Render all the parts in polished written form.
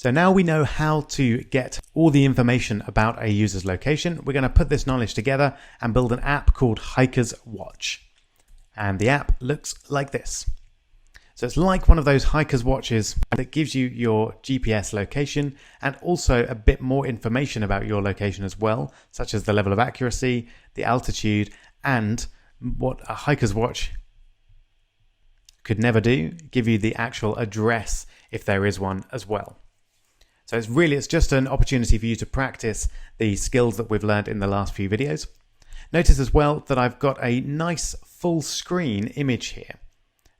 So now we know how to get all the information about a user's location. We're going to put this knowledge together and build an app called Hiker's Watch. And the app looks like this. So it's like one of those Hiker's Watches that gives you your GPS location and also a bit more information about your location as well, such as the level of accuracy, the altitude, and what a Hiker's Watch could never do, give you the actual address if there is one as well. So it's just an opportunity for you to practice the skills that we've learned in the last few videos. Notice as well that I've got a nice full screen image here.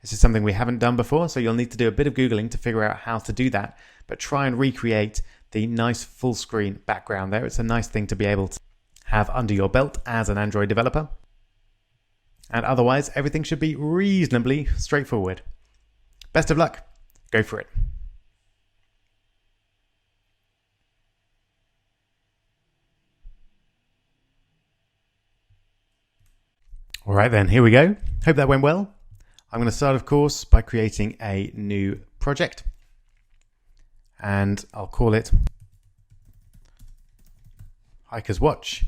This is something we haven't done before, so you'll need to do a bit of Googling to figure out how to do that, but try and recreate the nice full screen background there. It's a nice thing to be able to have under your belt as an Android developer. And otherwise, everything should be reasonably straightforward. Best of luck. Go for it. All right then, here we go. Hope that went well. I'm going to start, of course, by creating a new project. And I'll call it Hiker's Watch.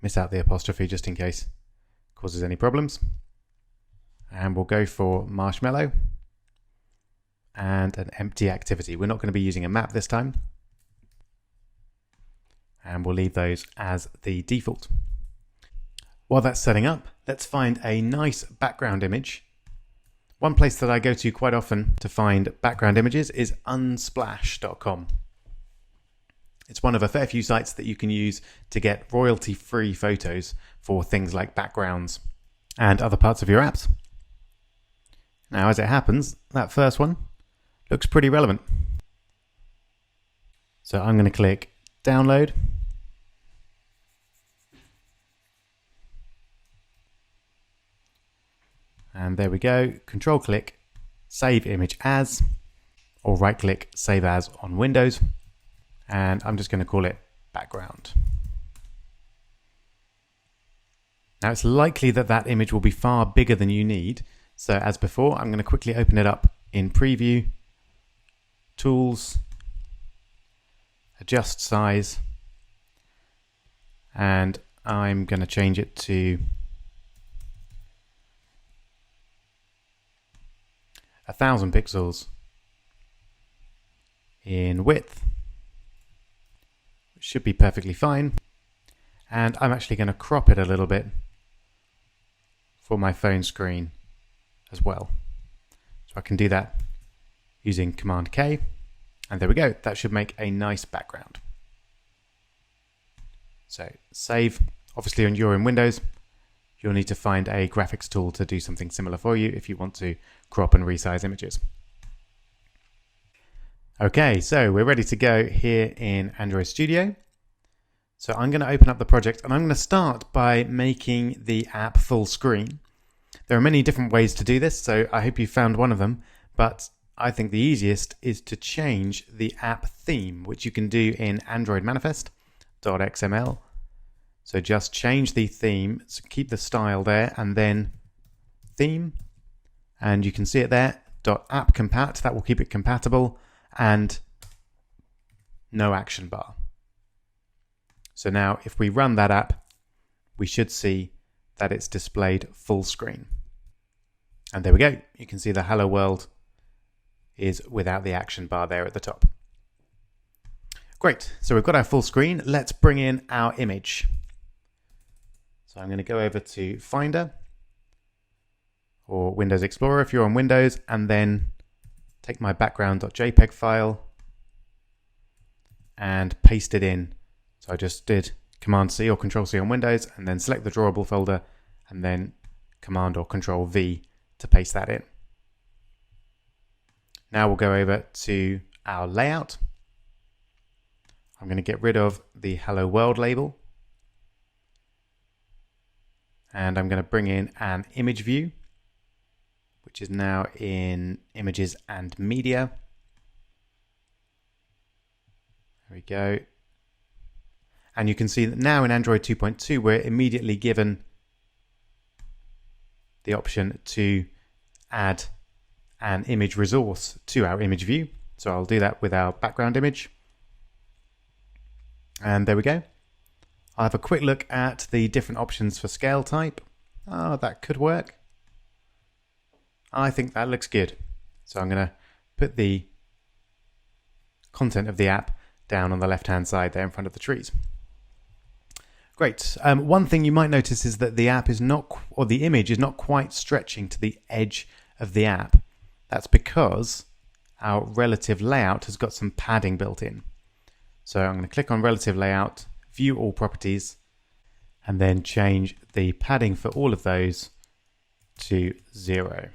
Miss out the apostrophe just in case it causes any problems. And we'll go for Marshmallow and an empty activity. We're not going to be using a map this time. And we'll leave those as the default. While that's setting up, let's find a nice background image. One place that I go to quite often to find background images is unsplash.com. It's one of a fair few sites that you can use to get royalty-free photos for things like backgrounds and other parts of your apps. Now, as it happens, that first one looks pretty relevant. So I'm going to click download. And there we go, control click, save image as, or right click, save as on Windows. And I'm just going to call it background. Now it's likely that that image will be far bigger than you need. So as before, I'm going to quickly open it up in preview, tools, adjust size, and I'm going to change it to 1000 pixels in width, which should be perfectly fine. And I'm actually going to crop it a little bit for my phone screen as well. So I can do that using Command K. And there we go. That should make a nice background. So save. Obviously, when you're in Windows, you'll need to find a graphics tool to do something similar for you if you want to crop and resize images. Okay, so we're ready to go here in Android Studio. So I'm going to open up the project and I'm going to start by making the app full screen. There are many different ways to do this, so I hope you found one of them, but I think the easiest is to change the app theme, which you can do in Android Manifest.xml. So just change the theme, so keep the style there, and then theme, and you can see it there, .appcompat, that will keep it compatible, and no action bar. So now if we run that app, we should see that it's displayed full screen. And there we go, you can see the Hello World is without the action bar there at the top. Great, so we've got our full screen, let's bring in our image. So I'm going to go over to Finder or Windows Explorer if you're on Windows, and then take my background.jpg file and paste it in. So I just did Command C or Control C on Windows and then select the drawable folder and then Command or Control V to paste that in. Now we'll go over to our layout. I'm going to get rid of the Hello World label. And I'm going to bring in an image view, which is now in Images and Media. There we go. And you can see that now in Android 2.2, we're immediately given the option to add an image resource to our image view. So I'll do that with our background image. And there we go. I'll have a quick look at the different options for scale type. Oh, that could work. I think that looks good. So I'm going to put the content of the app down on the left-hand side there in front of the trees. Great. One thing you might notice is that the app is not, or the image is not quite stretching to the edge of the app. That's because our relative layout has got some padding built in. So I'm going to click on relative layout, view all properties, and then change the padding for all of those to 0.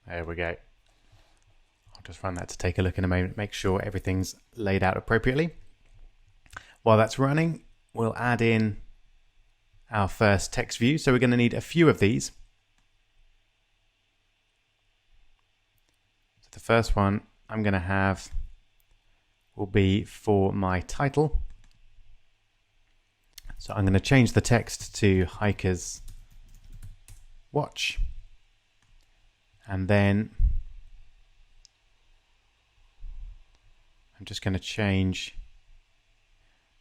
There we go. I'll just run that to take a look in a moment, make sure everything's laid out appropriately. While that's running, we'll add in our first text view. So we're going to need a few of these. So the first one I'm going to have will be for my title. So I'm going to change the text to Hikers Watch. And then I'm just going to change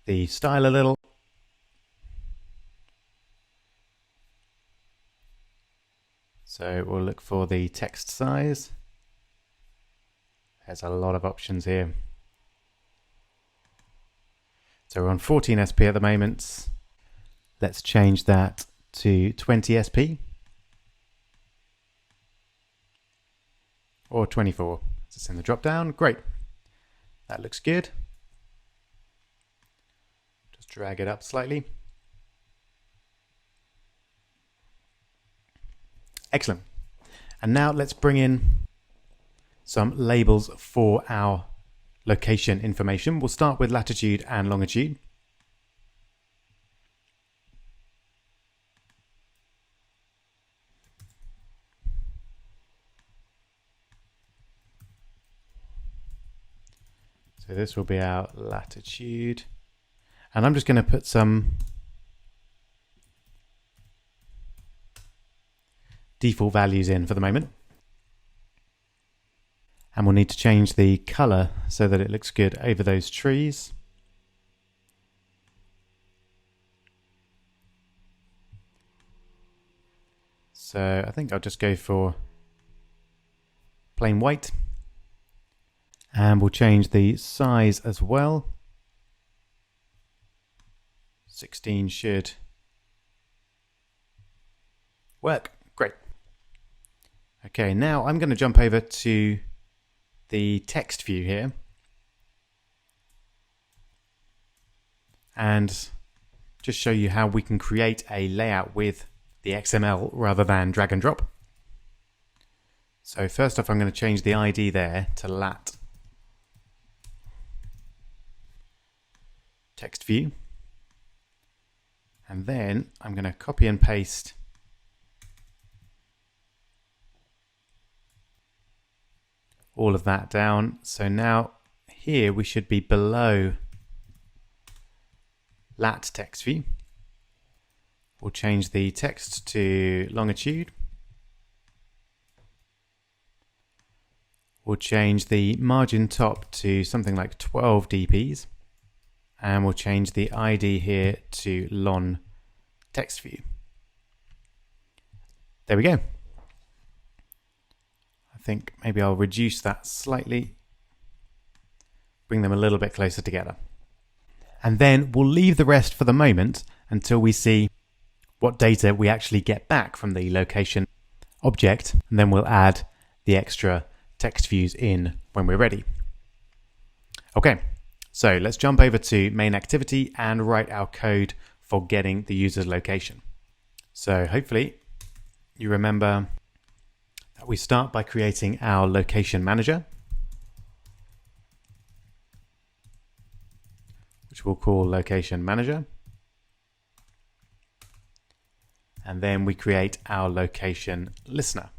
the style a little. So we'll look for the text size. There's a lot of options here. So we're on 14 SP at the moment. Let's change that to 20 SP. Or 24. It's in the drop down. Great. That looks good. Just drag it up slightly. Excellent. And now let's bring in some labels for our location information. We'll start with latitude and longitude. So this will be our latitude. And I'm just going to put some default values in for the moment. And we'll need to change the color so that it looks good over those trees. So I think I'll just go for plain white. And we'll change the size as well. 16 should work. Great. Okay, now I'm going to jump over to the text view here. And just show you how we can create a layout with the XML rather than drag and drop. So first off, I'm going to change the ID there to lat text view. And then I'm going to copy and paste all of that down. So now here we should be below lat text view. We'll change the text to longitude. We'll change the margin top to something like 12 dps. And we'll change the ID here to lon text view. There we go. I think maybe I'll reduce that slightly, bring them a little bit closer together. And then we'll leave the rest for the moment until we see what data we actually get back from the location object, and then we'll add the extra text views in when we're ready. Okay. So let's jump over to main activity and write our code for getting the user's location. So hopefully you remember that we start by creating our location manager, which we'll call location manager. And then we create our location listener.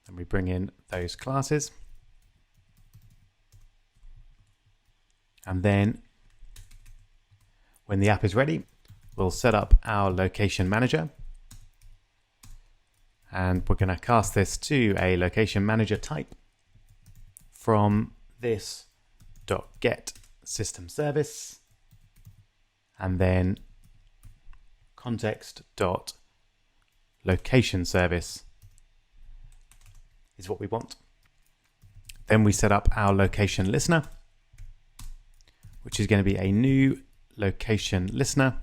And we bring in those classes. And then when the app is ready, we'll set up our location manager. And we're going to cast this to a location manager type from this .get system service, and then context dot location service is what we want. Then we set up our location listener, which is going to be a new location listener.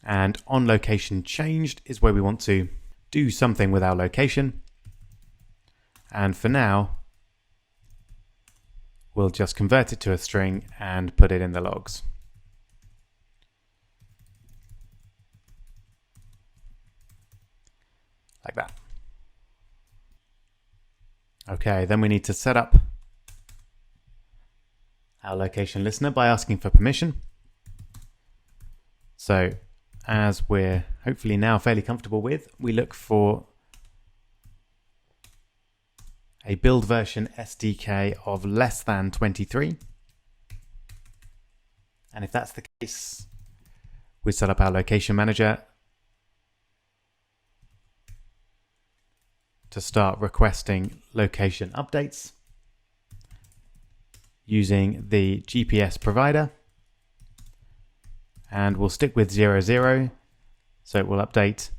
And on location changed is where we want to do something with our location. And for now, we'll just convert it to a string and put it in the logs. Like that. Okay, then we need to set up our location listener by asking for permission. So as we're hopefully now fairly comfortable with, we look for a build version SDK of less than 23. And if that's the case, we set up our location manager to start requesting location updates using the GPS provider. And we'll stick with 00, so it will update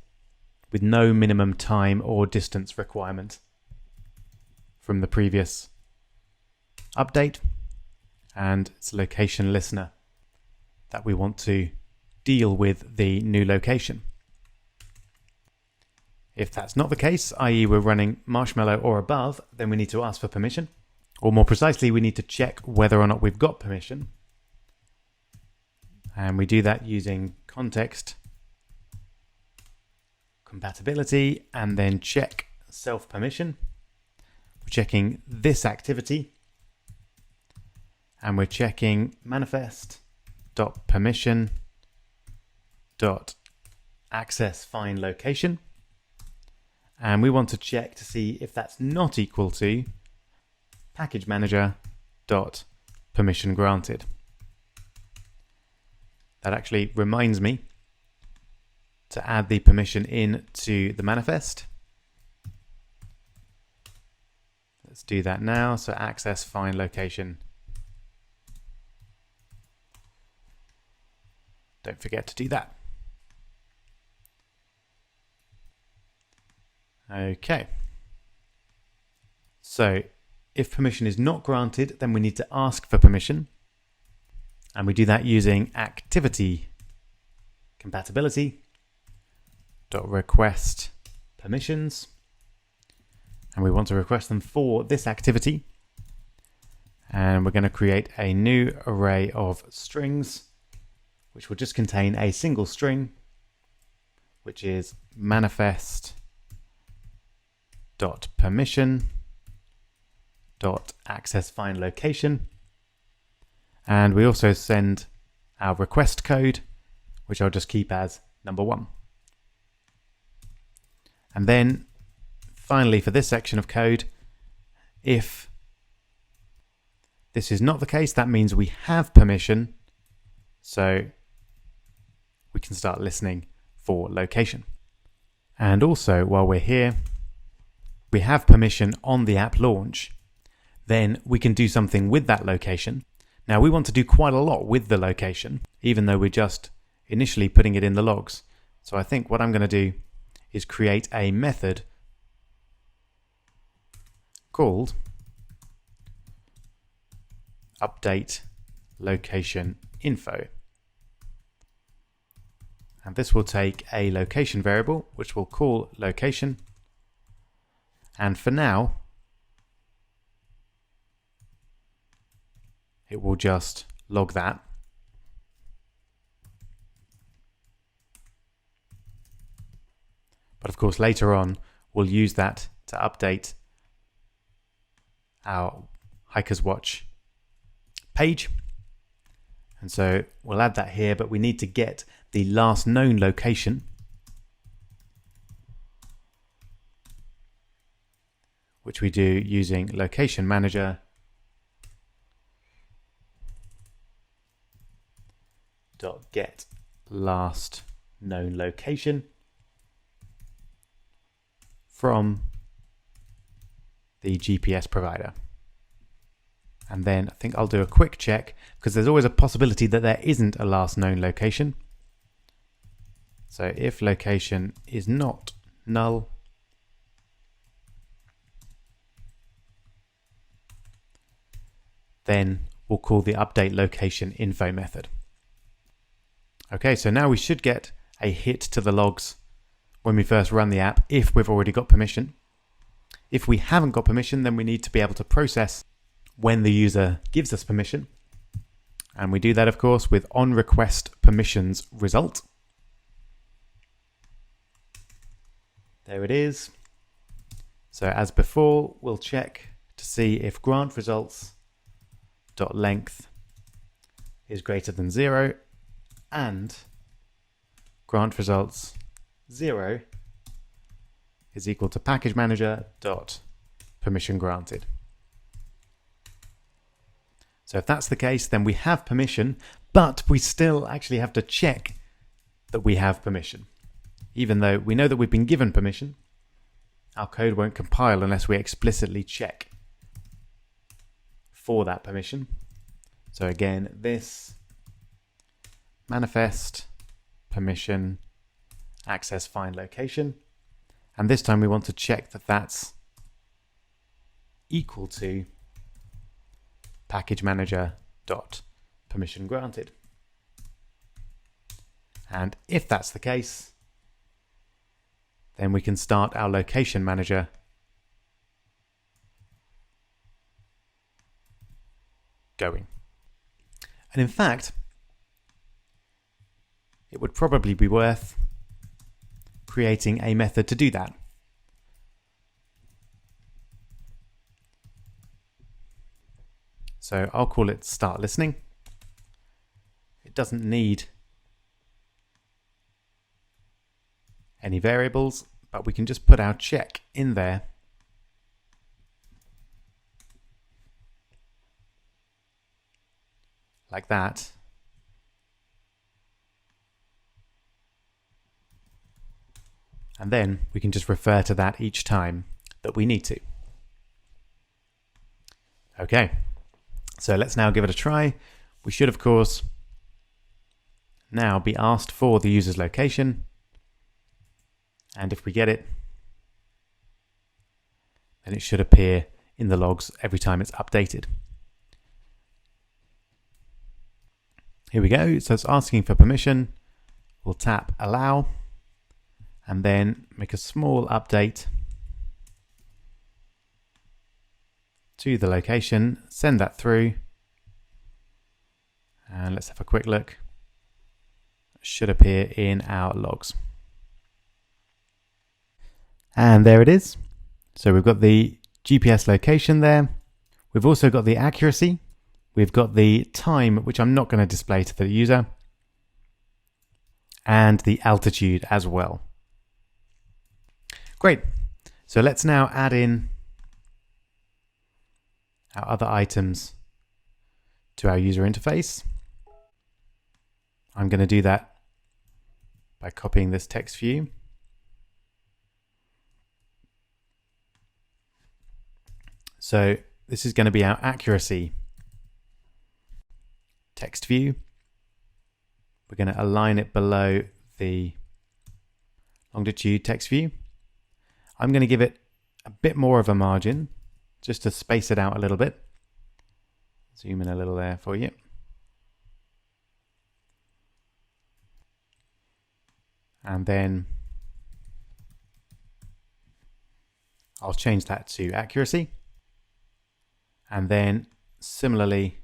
with no minimum time or distance requirement from the previous update. And it's a location listener that we want to deal with the new location. If that's not the case, i.e. we're running Marshmallow or above, then we need to ask for permission. Or more precisely, we need to check whether or not we've got permission. And we do that using context compatibility and then check self permission. We're checking this activity and we're checking manifest.permission.access find location. And we want to check to see if that's not equal to package manager.permission granted. That actually reminds me to add the permission in to the manifest. Let's do that now. So access find location. Don't forget to do that. Okay. So if permission is not granted, then we need to ask for permission. And we do that using activity compatibility .request permissions. And we want to request them for this activity. And we're going to create a new array of strings, which will just contain a single string, which is manifest.permission.access find location. And we also send our request code, which I'll just keep as number 1. And then finally, for this section of code, if this is not the case, that means we have permission. So we can start listening for location. And also, while we're here, we have permission on the app launch. Then we can do something with that location. Now we want to do quite a lot with the location, even though we're just initially putting it in the logs. So I think what I'm going to do is create a method called update location info. And this will take a location variable, which we'll call location. And for now, it will just log that. But of course, later on, we'll use that to update our Hikers Watch page. And so we'll add that here, but we need to get the last known location. which we do using location manager dot get last known location from the GPS provider. And then I think I'll do a quick check, because there's always a possibility that there isn't a last known location. So if location is not null, then we'll call the update location info method. Okay, so now we should get a hit to the logs when we first run the app if we've already got permission. If we haven't got permission, then we need to be able to process when the user gives us permission. And we do that, of course, with onRequestPermissions result. There it is. So as before, we'll check to see if grantResults.length is greater than 0 and grantResults0 is equal to packageManager.permissionGranted. So if that's the case, then we have permission, but we still actually have to check that we have permission. Even though we know that we've been given permission, our code won't compile unless we explicitly check for that permission. So again, this manifest permission access find location. And this time we want to check that that's equal to packageManager.permissionGranted. And if that's the case, then we can start our location manager going. And in fact, it would probably be worth creating a method to do that. So I'll call it start listening. It doesn't need any variables, but we can just put our check in there. Like that. And then we can just refer to that each time that we need to. Okay, so let's now give it a try. We should, of course, now be asked for the user's location. And if we get it, then it should appear in the logs every time it's updated. Here we go. So it's asking for permission. We'll tap allow and then make a small update to the location, send that through, and let's have a quick look. It should appear in our logs. And there it is. So we've got the GPS location there. We've also got the accuracy. We've got the time, which I'm not going to display to the user, and the altitude as well. Great. So let's now add in our other items to our user interface. I'm going to do that by copying this text view. So this is going to be our accuracy text view. We're going to align it below the longitude text view. I'm going to give it a bit more of a margin just to space it out a little bit. Zoom in a little there for you. And then I'll change that to accuracy. And then similarly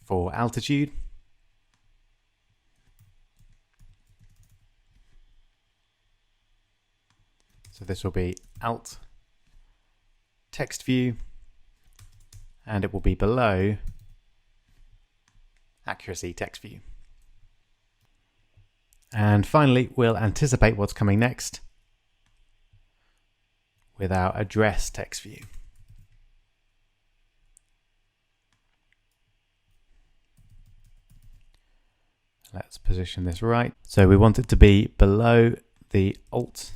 for altitude. So this will be alt text view, and it will be below accuracy text view. And finally, we'll anticipate what's coming next with our address text view. Let's position this right. So we want it to be below the alt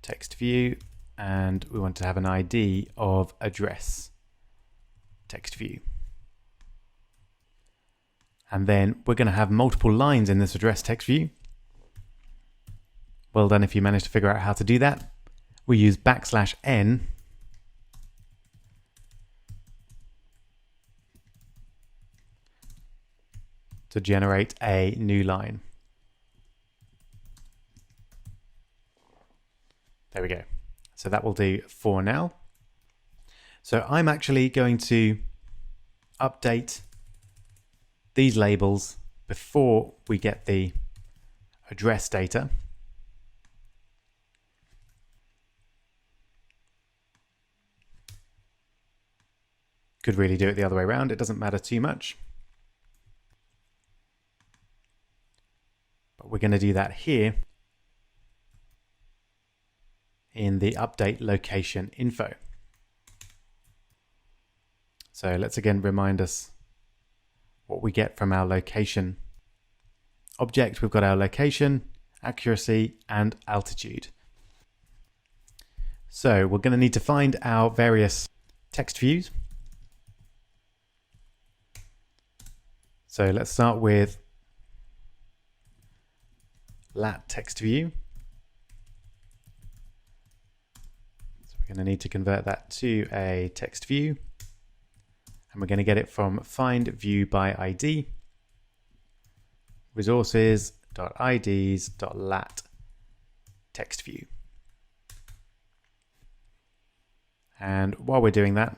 text view, and we want to have an ID of address text view. And then we're going to have multiple lines in this address text view. Well done if you managed to figure out how to do that. We use \n to generate a new line. There we go. So that will do for now. So I'm actually going to update these labels before we get the address data. Could really do it the other way around. It doesn't matter too much. But we're going to do that here in the update location info. So let's again remind us what we get from our location object. We've got our location, accuracy, and altitude. So we're going to need to find our various text views. So let's start with lat text view. So we're going to need to convert that to a text view. And we're going to get it from find view by ID, resources.ids.lat text view. And while we're doing that,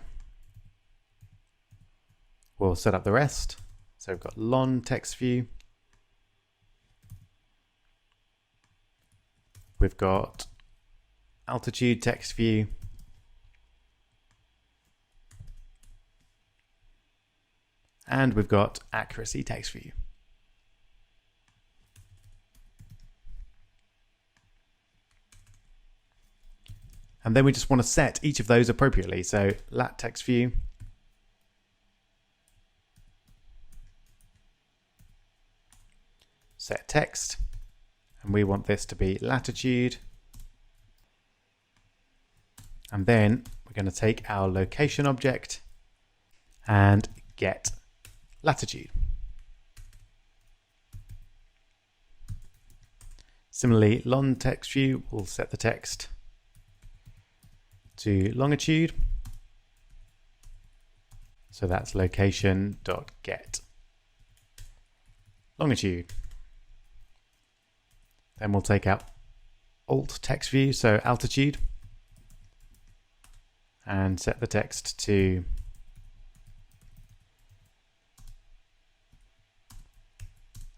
we'll set up the rest. So we've got lon text view. We've got altitude text view. And we've got accuracy text view. And then we just want to set each of those appropriately. So lat text view. Set text. And we want this to be latitude. And then we're going to take our location object and get latitude. Similarly, lon text view will set the text to longitude. So that's location.get longitude. Then we'll take out alt text view, so altitude, and set the text to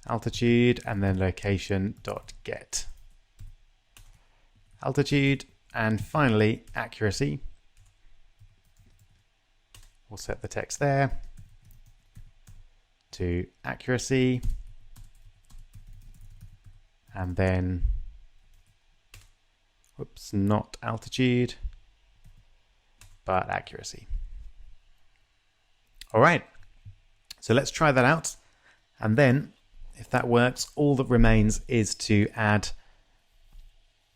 altitude, and then location.get altitude. And finally, accuracy. We'll set the text there to accuracy, and then, whoops, not altitude, but accuracy. All right, so let's try that out. And then if that works, all that remains is to add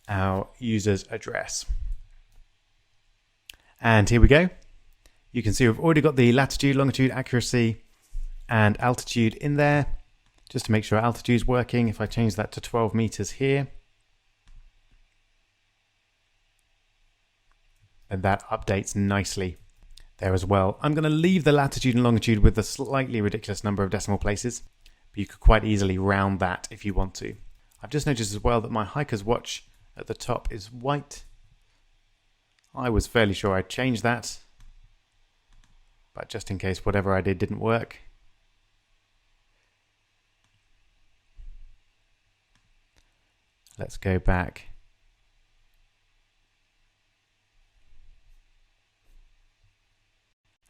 our user's address. And here we go. You can see we've already got the latitude, longitude, accuracy, and altitude in there. Just to make sure altitude is working, if I change that to 12 meters here, then that updates nicely there as well. I'm going to leave the latitude and longitude with a slightly ridiculous number of decimal places, but you could quite easily round that if you want to. I've just noticed as well that my hiker's watch at the top is white. I was fairly sure I changed that, but just in case whatever I did didn't work. Let's go back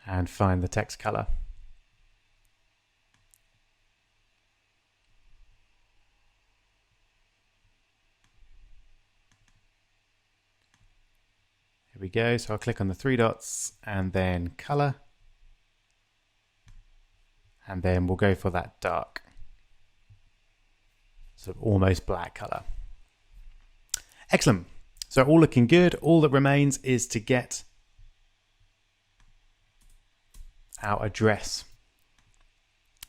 and find the text color. Here we go. So I'll click on the three dots and then color. And then we'll go for that dark, sort of almost black color. Excellent. So all looking good. All that remains is to get our address.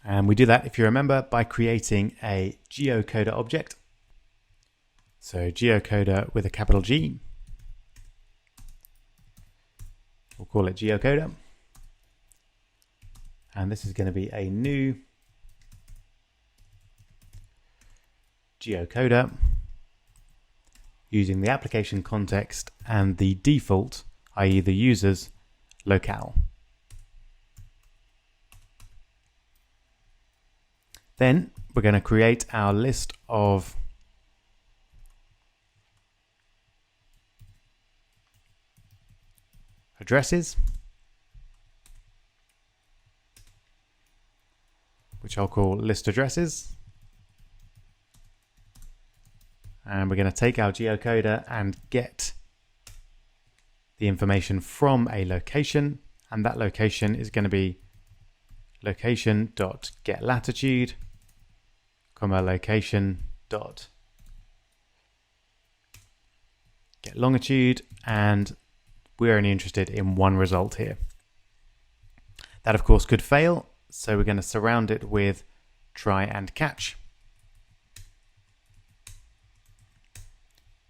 And we do that, if you remember, by creating a geocoder object. So geocoder with a capital G. We'll call it geocoder. And this is going to be a new geocoder using the application context and the default, i.e. the user's locale. Then we're going to create our list of addresses, which I'll call list addresses. And we're going to take our geocoder and get the information from a location, and that location is going to be location.getLatitude, location.getLongitude, and we're only interested in one result here. That of course could fail, so we're going to surround it with try and catch.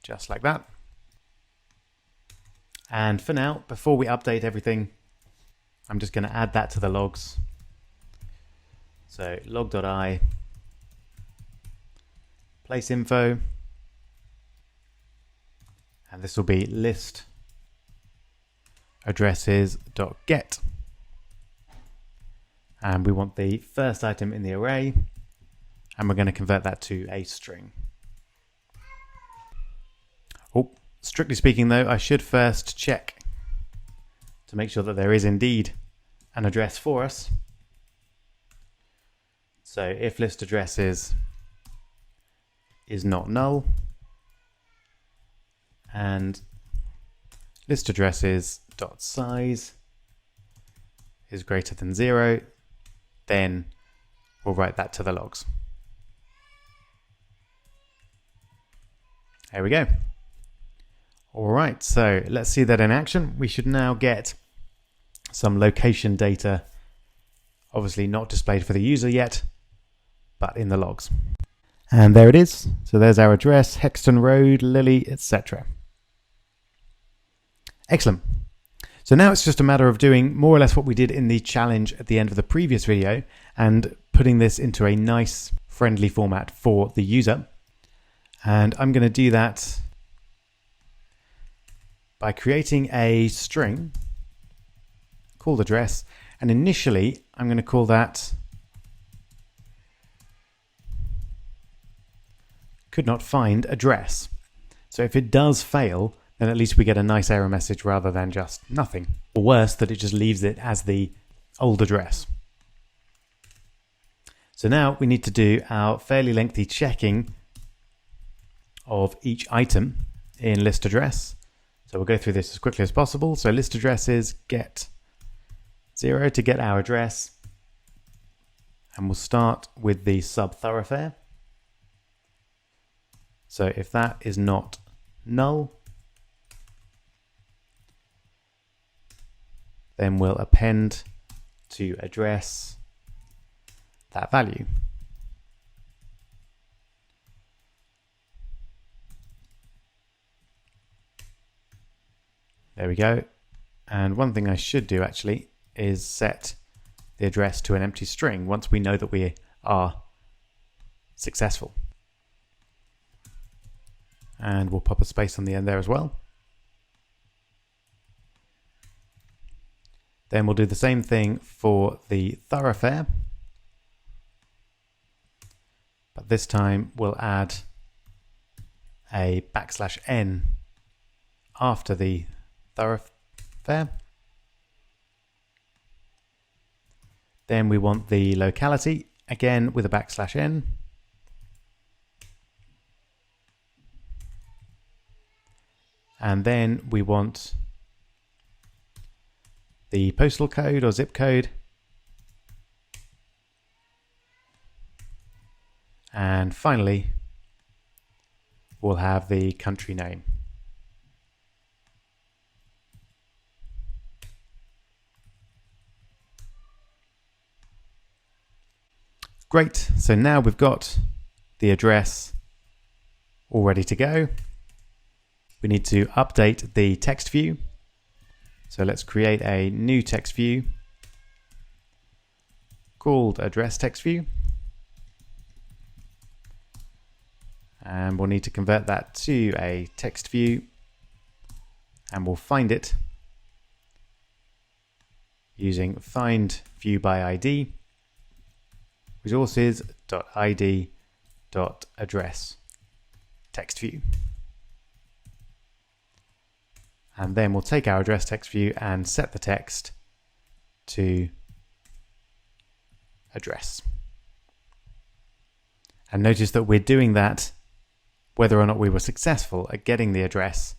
Just like that. And for now, before we update everything, I'm just going to add that to the logs. So log.i place info, and this will be list addresses.get, and we want the first item in the array, and we're going to convert that to a string. Oh, strictly speaking though, I should first check to make sure that there is indeed an address for us. So if list addresses is not null and list addresses dot size is greater than 0, then we'll write that to the logs. There we go. All right, so let's see that in action. We should now get some location data, obviously not displayed for the user yet, but in the logs. And there it is. So there's our address, Hexton Road, Lily, etc. Excellent. So now it's just a matter of doing more or less what we did in the challenge at the end of the previous video and putting this into a nice, friendly format for the user. And I'm going to do that by creating a string called address, and initially I'm going to call that could not find address. So if it does fail, then at least we get a nice error message rather than just nothing, or worse, that it just leaves it as the old address. So now we need to do our fairly lengthy checking of each item in list address. So we'll go through this as quickly as possible. So list addresses get 0 to get our address. And we'll start with the sub thoroughfare. So if that is not null, then we'll append to address that value. There we go. And one thing I should do actually is set the address to an empty string once we know that we are successful. And we'll pop a space on the end there as well. Then we'll do the same thing for the thoroughfare, but this time we'll add a \n after the thoroughfare. Then we want the locality, again with a \n. And then we want the postal code or zip code, and finally we'll have the country name. Great, so now we've got the address all ready to go. We need to update the text view. So let's create a new text view called address text view. And we'll need to convert that to a text view, and we'll find it using find view by ID, resources.id.address text view. And then we'll take our address text view and set the text to address. And notice that we're doing that whether or not we were successful at getting the address.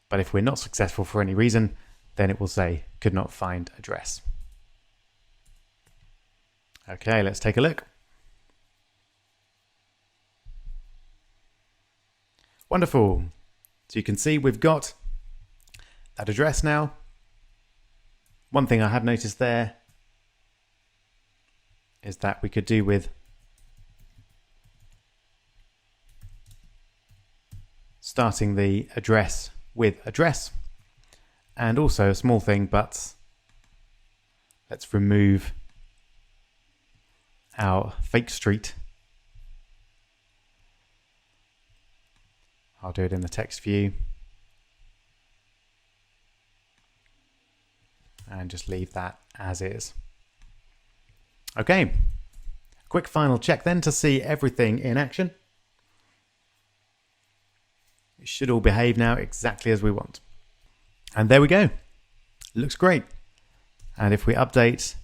But if we're not successful for any reason, then it will say could not find address. Okay, let's take a look. Wonderful. So you can see we've got that address now. One thing I have noticed there is that we could do with starting the address with address, and also a small thing, but let's remove our fake street. I'll do it in the text view and just leave that as is. Okay, quick final check then to see everything in action. It should all behave now exactly as we want. And there we go. Looks great. And if we update,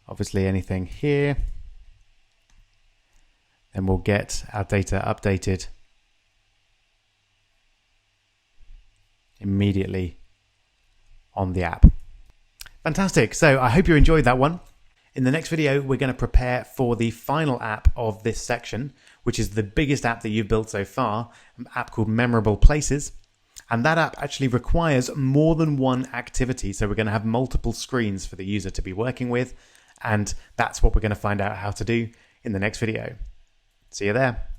obviously anything here, then we'll get our data updated immediately on the app. Fantastic. So I hope you enjoyed that one. In the next video, we're going to prepare for the final app of this section, which is the biggest app that you've built so far, an app called Memorable Places. And that app actually requires more than one activity. So we're going to have multiple screens for the user to be working with. And that's what we're going to find out how to do in the next video. See you there.